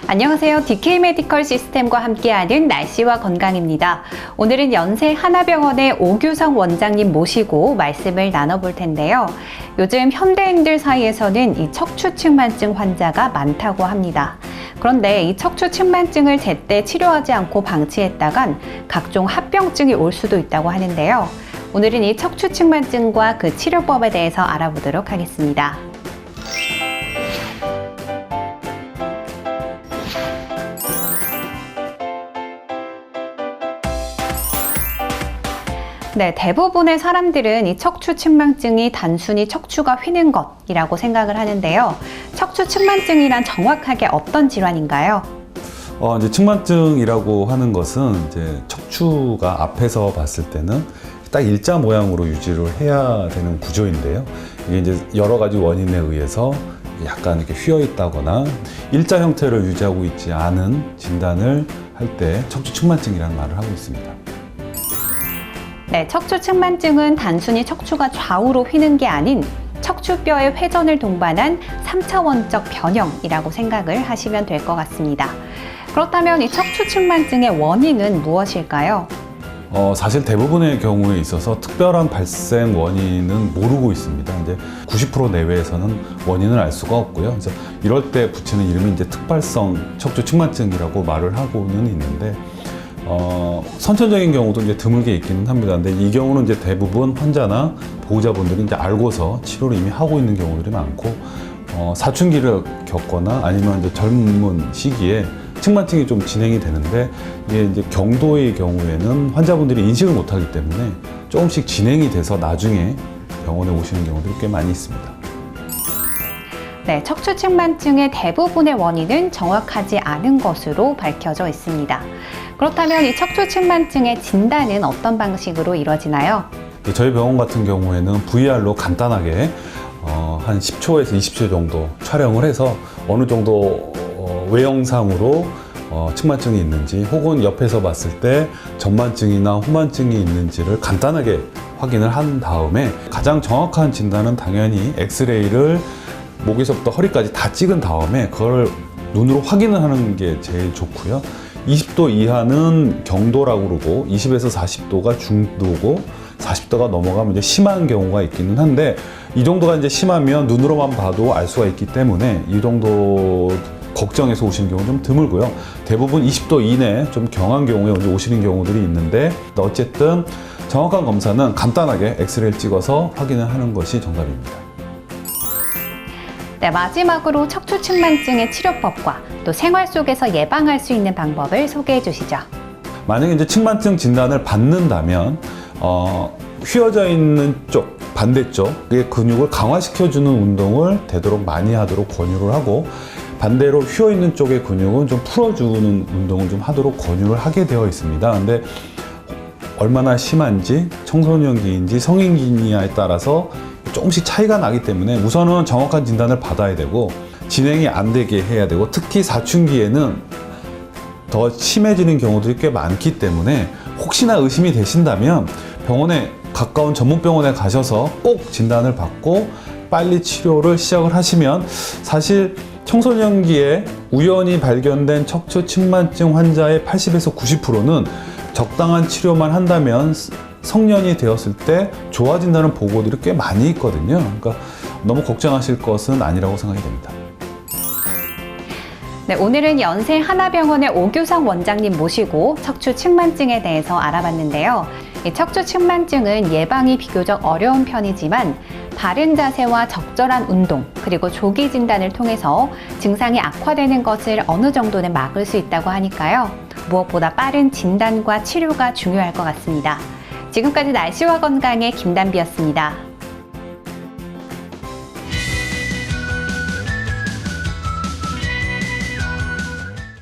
안녕하세요. DK 메디컬 시스템과 함께하는 날씨와 건강입니다. 오늘은 연세 하나병원의 오규성 원장님 모시고 말씀을 나눠볼 텐데요. 요즘 현대인들 사이에서는 이 척추측만증 환자가 많다고 합니다. 그런데 이 척추측만증을 제때 치료하지 않고 방치했다간 각종 합병증이 올 수도 있다고 하는데요. 오늘은 이 척추측만증과 그 치료법에 대해서 알아보도록 하겠습니다. 네, 대부분의 사람들은 이 척추측만증이 단순히 척추가 휘는 것이라고 생각을 하는데요. 척추측만증이란 정확하게 어떤 질환인가요? 이제 측만증이라고 하는 것은 이제 척추가 앞에서 봤을 때는 딱 일자 모양으로 유지를 해야 되는 구조인데요. 이게 이제 여러 가지 원인에 의해서 약간 이렇게 휘어 있다거나 일자 형태를 유지하고 있지 않은 진단을 할 때 척추측만증이라는 말을 하고 있습니다. 네, 척추측만증은 단순히 척추가 좌우로 휘는 게 아닌 척추뼈의 회전을 동반한 3차원적 변형이라고 생각을 하시면 될 것 같습니다. 그렇다면 이 척추측만증의 원인은 무엇일까요? 사실 대부분의 경우에 있어서 특별한 발생 원인은 모르고 있습니다. 이제 90% 내외에서는 원인을 알 수가 없고요. 그래서 이럴 때 붙이는 이름이 이제 특발성 척추측만증이라고 말을 하고는 있는데, 선천적인 경우도 이제 드물게 있기는 합니다. 근데 이 경우는 이제 대부분 환자나 보호자분들이 이제 알고서 치료를 이미 하고 있는 경우들이 많고, 사춘기를 겪거나 아니면 이제 젊은 시기에 측만증이 좀 진행이 되는데, 이게 이제 경도의 경우에는 환자분들이 인식을 못하기 때문에 조금씩 진행이 돼서 나중에 병원에 오시는 경우들이 꽤 많이 있습니다. 네, 척추측만증의 대부분의 원인은 정확하지 않은 것으로 밝혀져 있습니다. 그렇다면 이 척추측만증의 진단은 어떤 방식으로 이루어지나요? 저희 병원 같은 경우에는 VR로 간단하게 한 10초에서 20초 정도 촬영을 해서 어느 정도 외형상으로 측만증이 있는지 혹은 옆에서 봤을 때 전만증이나 후만증이 있는지를 간단하게 확인을 한 다음에 가장 정확한 진단은 당연히 엑스레이를 목에서부터 허리까지 다 찍은 다음에 그걸 눈으로 확인을 하는 게 제일 좋고요. 20도 이하는 경도라고 그러고 20에서 40도가 중도고 40도가 넘어가면 이제 심한 경우가 있기는 한데, 이 정도가 이제 심하면 눈으로만 봐도 알 수가 있기 때문에 이 정도 걱정해서 오시는 경우는 좀 드물고요. 대부분 20도 이내 좀 경한 경우에 오시는 경우들이 있는데, 어쨌든 정확한 검사는 간단하게 엑스레이를 찍어서 확인을 하는 것이 정답입니다. 네, 마지막으로 척추측만증의 치료법과 또 생활 속에서 예방할 수 있는 방법을 소개해 주시죠. 만약에 이제 측만증 진단을 받는다면 휘어져 있는 쪽, 반대쪽의 근육을 강화시켜주는 운동을 되도록 많이 하도록 권유를 하고, 반대로 휘어 있는 쪽의 근육은 좀 풀어주는 운동을 좀 하도록 권유를 하게 되어 있습니다. 근데 얼마나 심한지, 청소년기인지 성인기냐에 따라서 조금씩 차이가 나기 때문에 우선은 정확한 진단을 받아야 되고 진행이 안 되게 해야 되고, 특히 사춘기에는 더 심해지는 경우들이 꽤 많기 때문에 혹시나 의심이 되신다면 병원에 가까운 전문병원에 가셔서 꼭 진단을 받고 빨리 치료를 시작을 하시면, 사실 청소년기에 우연히 발견된 척추측만증 환자의 80에서 90%는 적당한 치료만 한다면 성년이 되었을 때 좋아진다는 보고들이 꽤 많이 있거든요. 그러니까 너무 걱정하실 것은 아니라고 생각이 됩니다. 네, 오늘은 연세 하나병원의 오규성 원장님 모시고 척추측만증에 대해서 알아봤는데요. 이 척추측만증은 예방이 비교적 어려운 편이지만 바른 자세와 적절한 운동, 그리고 조기 진단을 통해서 증상이 악화되는 것을 어느 정도는 막을 수 있다고 하니까요. 무엇보다 빠른 진단과 치료가 중요할 것 같습니다. 지금까지 날씨와 건강의 김단비였습니다.